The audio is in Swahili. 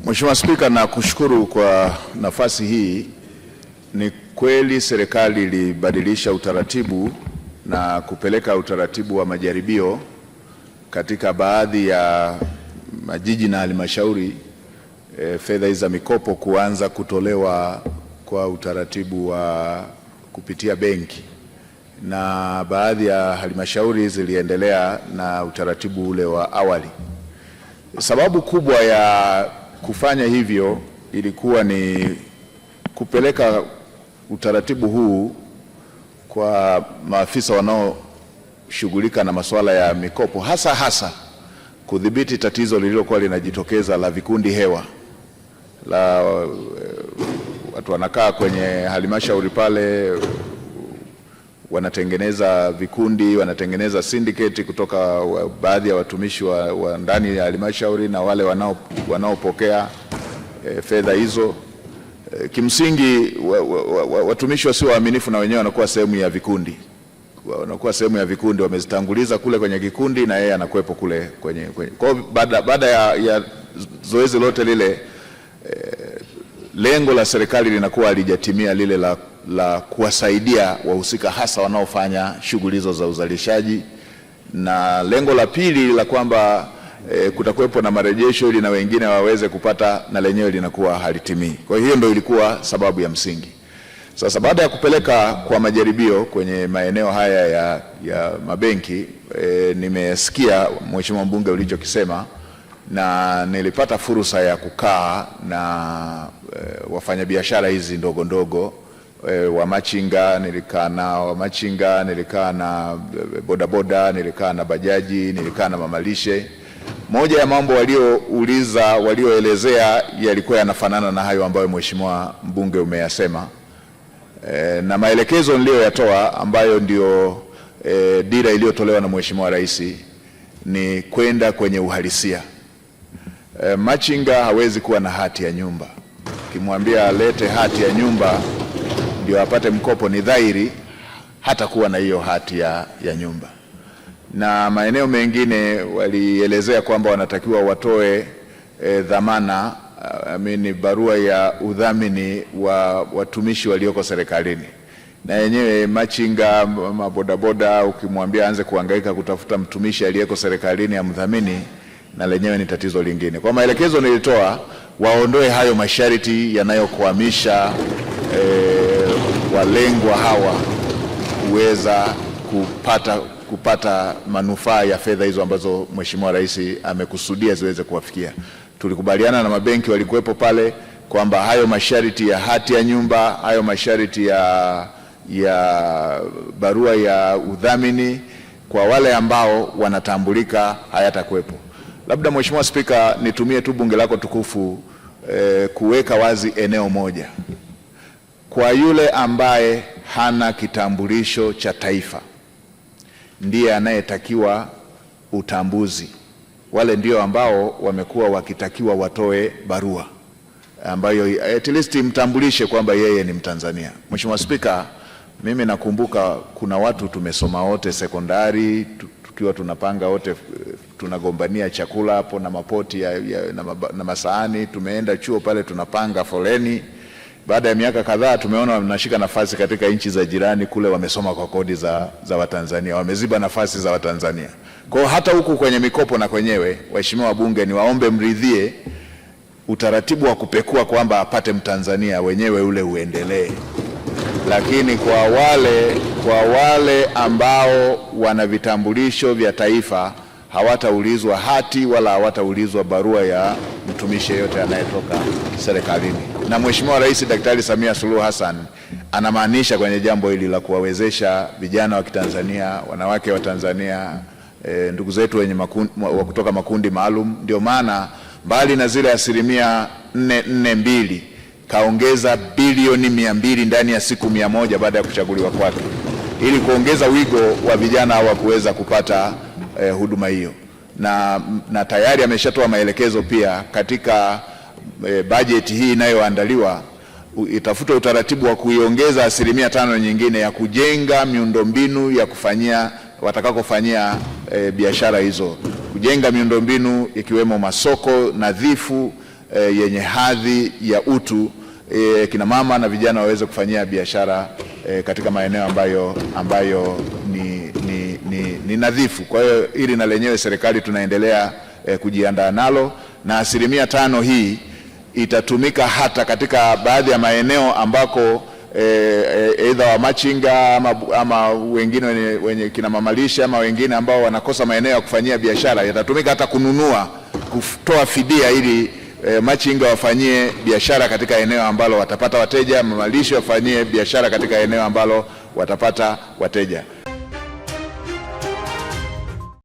Mheshimiwa Spika, na kushukuru kwa nafasi hii. Ni kweli serikali ilibadilisha utaratibu na kupeleka utaratibu wa majaribio katika baadhi ya majiji na halmashauri, fedha hizi za mikopo kuanza kutolewa kwa utaratibu wa kupitia benki, na baadhi ya halmashauri ziliendelea na utaratibu ule wa awali. Sababu kubwa ya kufanya hivyo ilikuwa ni kupeleka utaratibu huu kwa maafisa wanaoshughulika na masuala ya mikopo, hasa kudhibiti tatizo lililokuwa linajitokeza la vikundi hewa, la watu wanakaa kwenye halmashauri pale, wanatengeneza vikundi, wanatengeneza syndicate kutoka baadhi ya watumishi wa ndani ya halmashauri na wale wanaopokea fedha hizo. Kimsingi watumishi wasio waaminifu na wenyewe wanakuwa sehemu ya vikundi, wamezitanguliza kule kwenye kikundi na yeye anakuepo kule kwenye. Kwa baada ya zoezi lote lile, lengo la serikali linakuwa halijatimia, lile la kuwasaidia wahusika hasa wanaofanya shughuli hizo za uzalishaji, na lengo la pili la kwamba kutakuwepo na marejesho ili na wengine waweze kupata, na lenyewe linakuwa halitimii. Kwa hiyo ndio ilikuwa sababu ya msingi. Sasa baada ya kupeleka kwa majaribio kwenye maeneo haya ya mabenki, nimesikia Mheshimiwa Mbunge ulichokisema, na nilipata fursa ya kukaa na wafanyabiashara hizi ndogo ndogo, wa machinga, nilikaa na bodaboda, nilikaa na bajaji, nilikaa na mamalishe. Moja ya mambo walioelezea yalikuwa yanafanana na hayo ambayo Mheshimiwa Mbunge umeyasema, na maelekezo niliyoyatoa ambayo ndio dira iliyotolewa na Mheshimiwa Rais ni kwenda kwenye uhalisia. Machinga hawezi kuwa na hati ya nyumba. Ukimwambia alete hati ya nyumba ndio apate mkopo, ni dhahiri hata kuwa na hiyo hati ya nyumba. Na maeneo mengine walielezea kwamba wanatakiwa watoe dhamana, barua ya udhamini wa watumishi walioko serikalini. Na yenyewe machinga, mabodaboda, ukimwambia anze kuhangaika kutafuta mtumishi aliyeko serikalini ya mdhamini, na lenyewe ni tatizo lingine. Kwa maelekezo nilitoa, waondoe hayo masharti yanayokwamisha walengwa hawa kuweza kupata manufaa ya fedha hizo ambazo Mheshimiwa Rais amekusudia ziweze kuwafikia. Tulikubaliana na mabenki walikuwepo pale kwamba hayo masharti ya hati ya nyumba, hayo masharti ya barua ya udhamini kwa wale ambao wanatambulika hayatakuwepo. Labda Mheshimiwa Spika, nitumie tu bunge lako tukufu kuweka wazi eneo moja. Kwa yule ambaye hana kitambulisho cha taifa ndiye anayetakiwa utambuzi. Wale ndio ambao wamekuwa wakitakiwa watoe barua ambayo at least mtambulishe kwamba yeye ni Mtanzania. Mheshimiwa Spika, mimi nakumbuka kuna watu tumesoma wote sekondari, tukiwa tunapanga wote, tunagombania chakula hapo na mapoti na masahani. Tumeenda chuo pale tunapanga foleni. Baada ya miaka kadhaa tumeona wanashika nafasi katika nchi za jirani kule, wamesoma kwa kodi za Watanzania, wameziba nafasi za Watanzania. Kwa hata huku kwenye mikopo na kwenyewe, waheshimiwa wabunge, niwaombe mridhie utaratibu wa kupekua kwamba apate Mtanzania, wenyewe ule uendelee. Lakini kwa wale ambao wana vitambulisho vya taifa hawataulizwa hati wala hawataulizwa barua ya mtumishi yeyote anayetoka serikalini. Na Mheshimiwa Rais Daktari Samia Suluhu Hassan anamaanisha kwenye jambo hili la kuwawezesha vijana wa Kitanzania, wanawake wa Tanzania, ndugu zetu wenye kutoka makundi maalum. Ndio maana mbali na zile 442 kaongeza bilioni 200 ndani ya siku 100 baada ya kuchaguliwa kwake, ili kuongeza wigo wa vijana hawa kuweza kupata huduma hiyo. Na tayari ameshatoa maelekezo pia katika bajeti hii inayoandaliwa, itafuta utaratibu wa kuiongeza 5% nyingine ya kujenga miundombinu ya kufanyia watakakofanyia biashara hizo, kujenga miundombinu ikiwemo masoko nadhifu yenye hadhi ya utu, kina mama na vijana waweze kufanyia biashara katika maeneo ambayo ni nadhifu. Kwa hiyo hili na lenyewe serikali tunaendelea kujiandaa nalo, na 5% hii itatumika hata katika baadhi ya maeneo ambako aidha wa machinga ama wengine wenye kina mamalisha ama wengine ambao wanakosa maeneo ya kufanyia biashara, yatatumika hata kutoa fidia ili machinga wafanyie biashara katika eneo ambalo watapata wateja, mamalisha wafanyie biashara katika eneo ambalo watapata wateja.